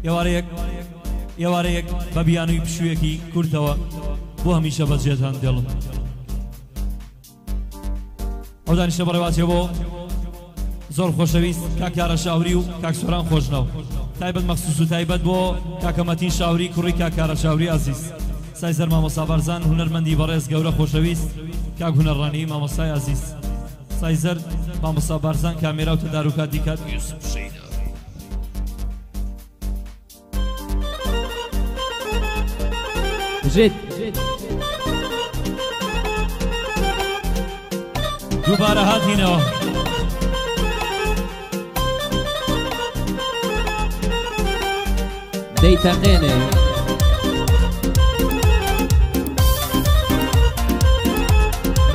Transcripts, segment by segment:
ئێوارەیەک بە بیانووی پشوویەکی کورتەوە بۆ هەمیشە بەجێتان دێڵم. ئەو دانیشتە بەڕێواتێ بۆ زۆر خۆشەویست کاکارە شاوری و کاکسۆران خۆشنەوە، تایبەت مەخسوس و تایبەت بۆ کاکەمەتین شاوری کوڕی کاکارە شاوری عەزیز، سایزەر مامۆستا بەرزان هونەرمەندی بەڕێز گەورە خۆشەویست، کاک هونەڕانی مامۆستای عەزیز، سایزەر مامۆستا بەرزان کامێرا و تەدارکاتی کات یوسف شەیدا. جد دووبارە هاتینەوە. دەیتەقێنێ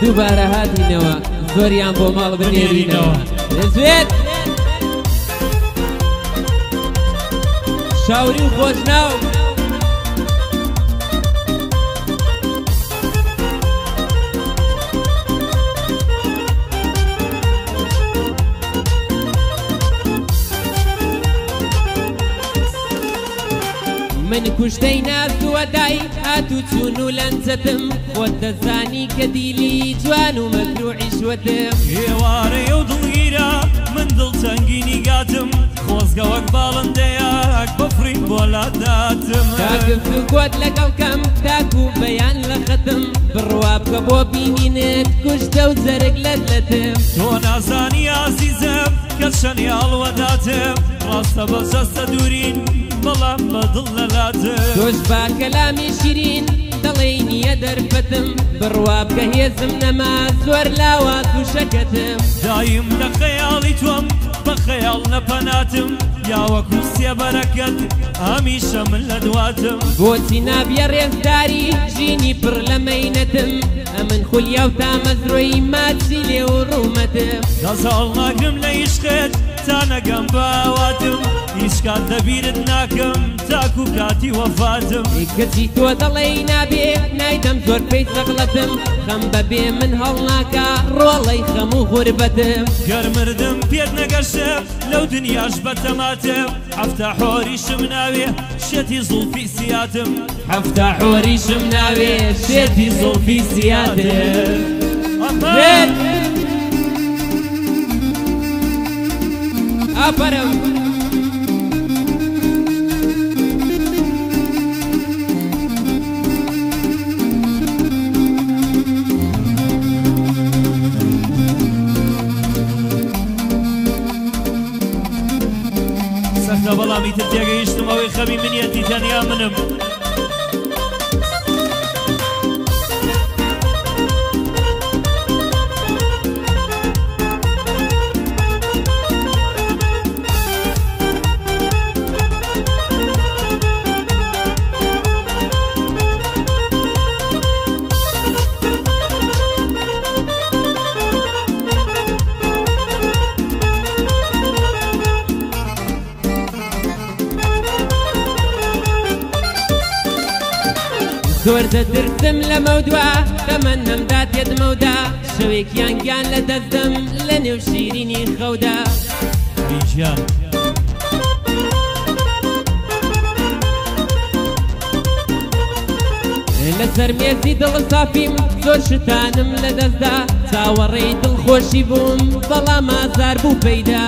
دووبارە هاتینەوە زۆریان بۆ ماڵ بنێرینەوە. دەزوێت شاوری و خۆشناو من کوشتەی نردووە دای هاتوو چوون و لەنجەتم خۆت دەزانی کە دیلی جوان و مەکروعیشوەتم ئێوارەیە و دڵگیرە من دڵتەنگینی گاتم خۆزگە وەک باڵندەیەک بەفرین بۆ لاداتم کاگفت و گۆت لەگەڵ کەم تاکو بەیان لە خەتم بڕوا بکە بۆ بینینت کوشتە و زەرگ لەتم تۆ نازانی عەزیزم کە چەندی هەڵوەداتم ڕاستە بەجەستە دوورین بەڵام بەدڵ لەلاتم تۆش با کەلامی شیرین دەڵێی نییە دەرفەتم بڕوا بکە هێزم نەما زۆر لاوە تووشەکەتم دایم لە خەیاڵی تۆم بە خەیاڵ نەپەناتم یاوەکو سێبەرەکەت هەمیشە من لە دواتم بۆچی نابیە ڕێزداری ژینی پڕ لە مەینەتم ئەمن خولیا و تامەزرۆی ماچی لێ و ڕوومەتم دەساڵ ناگرم لە عیشقت تا نەگەم باواتم هیچ کات دەبیرت ناکەم تاکو کاتی وەفاتم کەچی تۆ دەڵێی نابێ نایدەم زۆر پێی سەغڵەتم خەم بەبێ من هەڵ ناکا ڕۆڵەی خەم و غوربەتم گەرمردم پێت نەگەشتم لەو دنیاش بەتەماتم هەفتە حۆریشم ناوێ شێتی زوڵفی سیاتم هەفتە حۆریشم ناوێ شێتی زوڵفی سیاتم ئاپەرم سەختە بەڵامی تر تێگەیشتم ئەوەی خەمی منیەتی تەنیا منم زۆر دەترسم لە مەودووە تەمەنەمدا تێدمەودا شەوێکیان گیان لە دەستم لە نێو شیرینی خەودا بیجان لەسەر مێزی دڵ سافیم زۆر شتانم لە دەستدا چاوەڕێی دڵخۆشی بووم بەڵام ئازار بوو پەیدا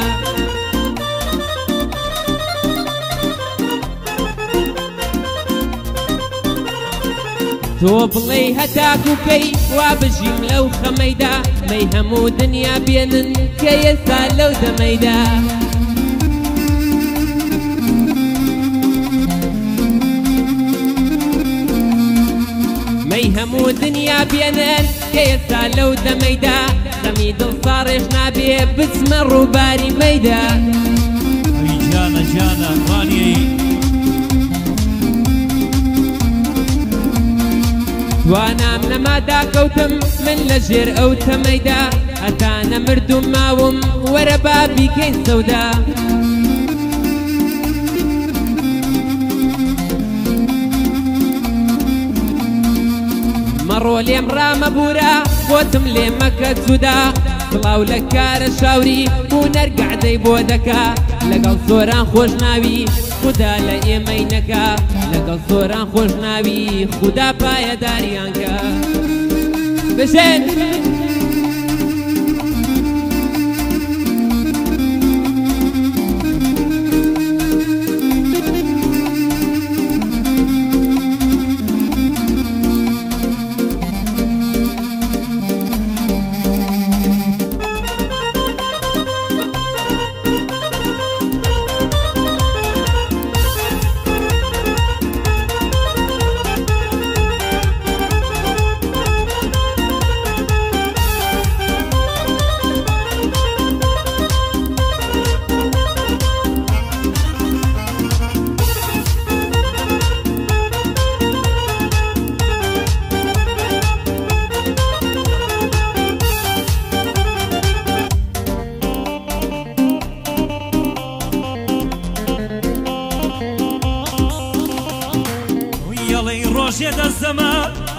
تۆ بڵێ هەتاکو پێی وا بژیم لەو خەمەیدا مەی هەموو دنیا بێنن کە ئێستا لەو دەمەیدا مەی هەموو دنیا بێنن کە ئێستا لەو دەمەیدا خەمی دڵ ساڕێژ نابێ بچمە ڕووباری مەیدا ئەوی جانە جانە ڕانیەی توانام نەمادا کەوتم من لە ژێر ئەو تەمەیدا هەتا نەمردوم ماوم وەرە با بیکەین سەودا مەڕۆ لێم ڕامەبوورە بۆتم لێ مەکە جودا سڵاو لە کارە شاوری هونەر گەعدەی بۆ دەکا لەگەڵ زۆران خۆشناوی خوددا لە لێمەینەکە لەگەڵ زۆران خۆشناوی خودا پایەداریانکە بژێن ڕۆژێ دەستەمە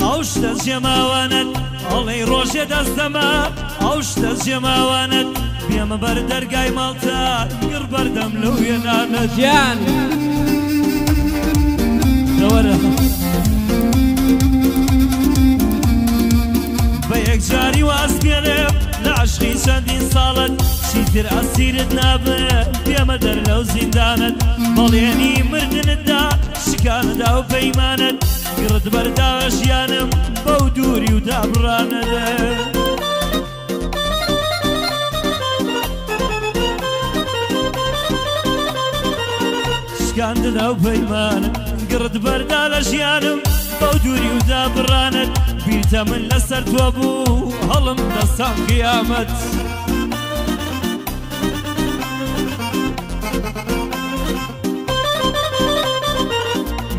ئەو شتە جێماوانت ئەڵێ ڕۆژێ دەستەمە ئەو شتە جێماوانت بێمە بەر دەرگای ماڵتە گر بەردەم لەو وێنانت گیان دەوەرە بە یەکجاری واز پێنێ لە عشقی چەندین ساڵت چیتر ئەسیرت نابێ بێمە دەر لەو زیندانت بەڵێنی مردنتدا شکانەدا و پەیمانت گڕت بەرداوە ژیانم بەو دووری و دابڕانەدە شکانددا و پەیمانت گڕت بەردا لە ژیانم بەو دووری و دابڕانت بیرتە من لەسەر تۆ بوو هەڵم دەستان قیامەت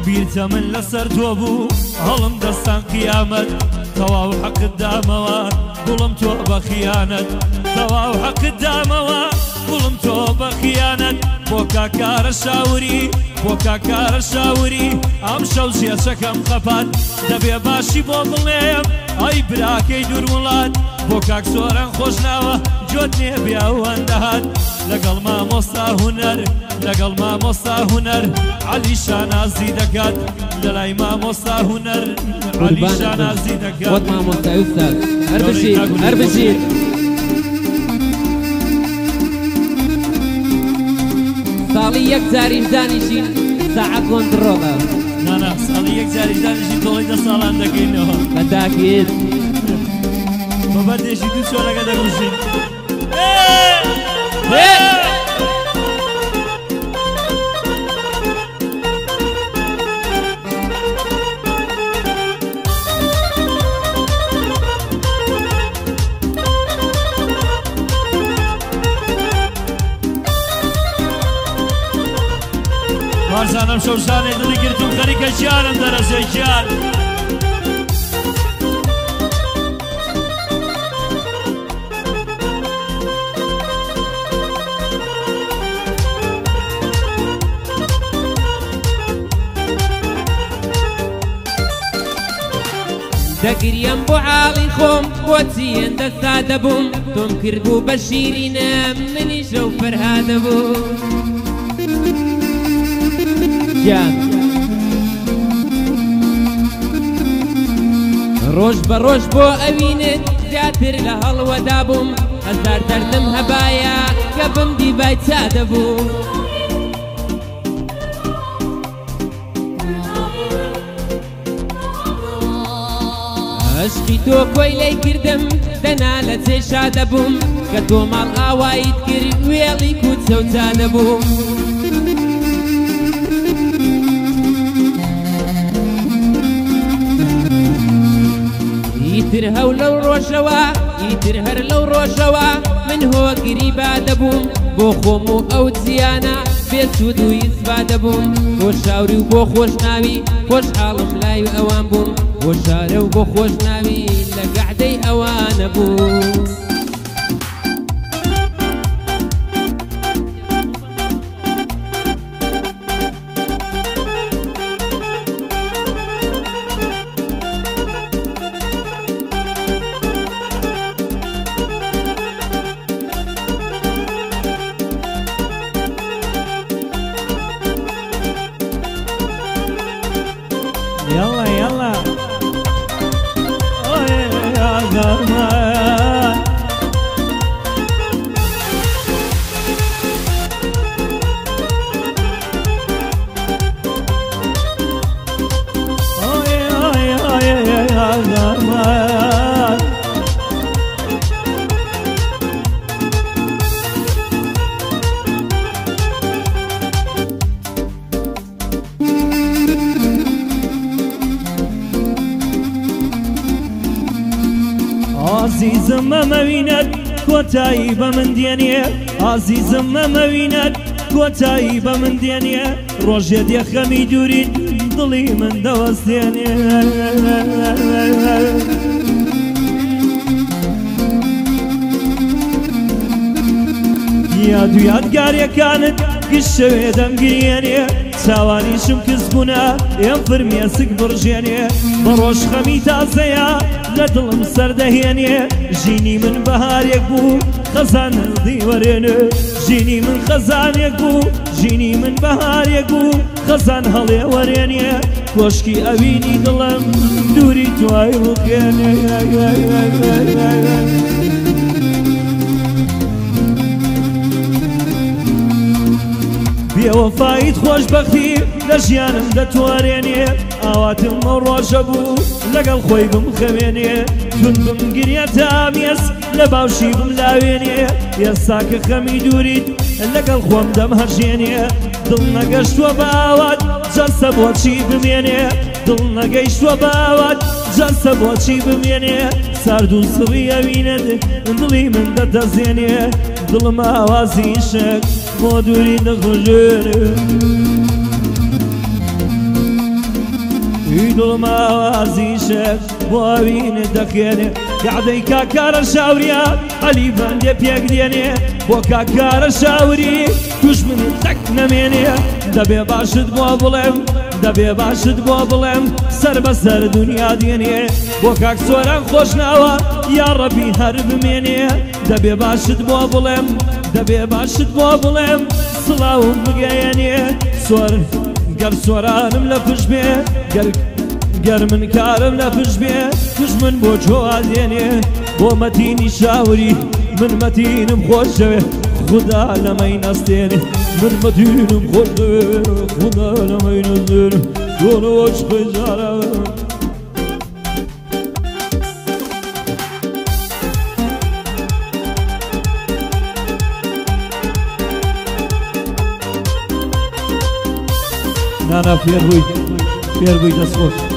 بیرتە من لەسەر تۆ بوو هەڵم دەستان قیامەت تەواو حەقت دامەوە گوڵم تۆ بە خیانەت تەواو حەقت دامەوە گوڵم تۆ بە خیانەت بۆ کاکارە شاوری بۆ کاکارە شاوری ئەم شەو جێچەکەم خەپات دەبێ باشی بۆ بڵێم ئەی براکەی دوور وڵات بۆ کاک زۆران خۆشناوە جۆت نێبێ ئەوان دەهات لەگەڵ مامۆستا هونەر لەگەڵ مامۆستا هونەر عەلی شانازی دەکات لەلای مامۆستا هونەر عەلی شانازی دەکات وەک مامۆستای ئوستاد هەر بژیر هەر بژیر ساڵی یەک جاریش دانیشین ساعە کۆنتڕۆڵە نانا ساڵی یەک جاریش دانیشین دۆڵی 10 ساڵان دەکەینەوە بەتاکێت بە بەردێشی دوو چۆلەکە دەگوژین وارزانم شەوشانێ دڵی گرتم خەریکە گیانم دەرەزێ گیان دەگریم بۆ عاڵی خۆم بۆچی هێندە سادە بووم تۆم کردبوو بە شیرینە منیش ئەو فەرهادە بوو گیان ڕۆژ بە ڕۆژ بۆ ئەوینت زیاتر لە هەڵوەدا بووم هەزار دەردم هەبایە کە بمدی بای چادە بوو عشقی تۆ کۆی لەی کردم دەنا لە چێشا دەبووم کە تۆ ماڵ ئاوایت کرد وێڵی کوچە و چادە بووم ئیتر هەو لەو ڕۆژەوە ئیتر هەر لەو ڕۆژەوە من هۆگری با دەبووم بۆ خۆم و ئەو جیانە بێسوود و ئیسبا دەبووم بۆ شاوری و بۆ خۆشناوی خۆشحاڵم لای ئەوان بووم بۆ شارە و بۆ خۆشناوی لە گەعدەی ئەوانە بوو يلا يلا يا غرمان يا غرمان عزيزم ما وينت كوتايب من ديانيه عزيزم ما وينت كوتايب من ديانيه روجد يا خمي دوريد ضلي من دوستينيه يادو يادگاريا كانت قشوي دم قريانيه ساواني شم كسبونا ينفرمي سك برجانيه بروش خمي تازيا لدلم سردهيانيه جيني من بهار يكبو خزان الديورينه جيني من خزان يكبو جيني من بهار يكبو خزان هلي وريانيه كوشكي اويني دلم دوري تواي وكيانيه بێوەفایت خۆشبەختی لە ژیانم دەتوانێنێ ئاواتم ئەو ڕۆژە بوو لەگەڵ خۆی بمخەوێنێ تون بمگرێ تا مێز لە باوشی بملاوێنێ ئێستا کە خەمی دووریت لەگەڵ خۆم دەمهەژێنێ دڵ نەگەشتووە بە ئاوات جەستە بۆچی بمێنێ دڵ نەگەیشتووە بە ئاوات جەستە بۆچی بمێنێ سارد و سڕی ئەوینت دڵی من دەدەزێنێ دڵم ئاوازی شەک بۆ دووری دەخۆژێنێ دڵم ئاوازی شەک بۆ ئەوینت دەخێنێ کعدەی کاکارە شاوریا عەلی بەندێ پێک دێنێ بۆ کاکارە شاوری دوژمنت تەک نەمێنێ دەبێ باشت بۆ بڵێم دەبێ باشت بۆ بڵێم سەر بەسەر دنیا دێنێ بۆ کاک سۆران خۆشناوە یا ڕەبی هەر بمێنێ دەبێ باشت بۆ بڵێم دەبێ باشت بۆ بڵێم سڵاوم بگەیەنێ سۆر گەر سۆرانم لە پشت بێ گەر من کارم لە پشت بێ دوژمن بۆ چۆوا دێنێ بۆ مەتینی شاوری من مەتینم خۆشەوێ خدا لەمەی نەستێنێ من مەتینم خۆشەوێ خدا لەمەی نەستێنێ دۆنەوەش خێزارە نانا فێر بووی دەستخۆش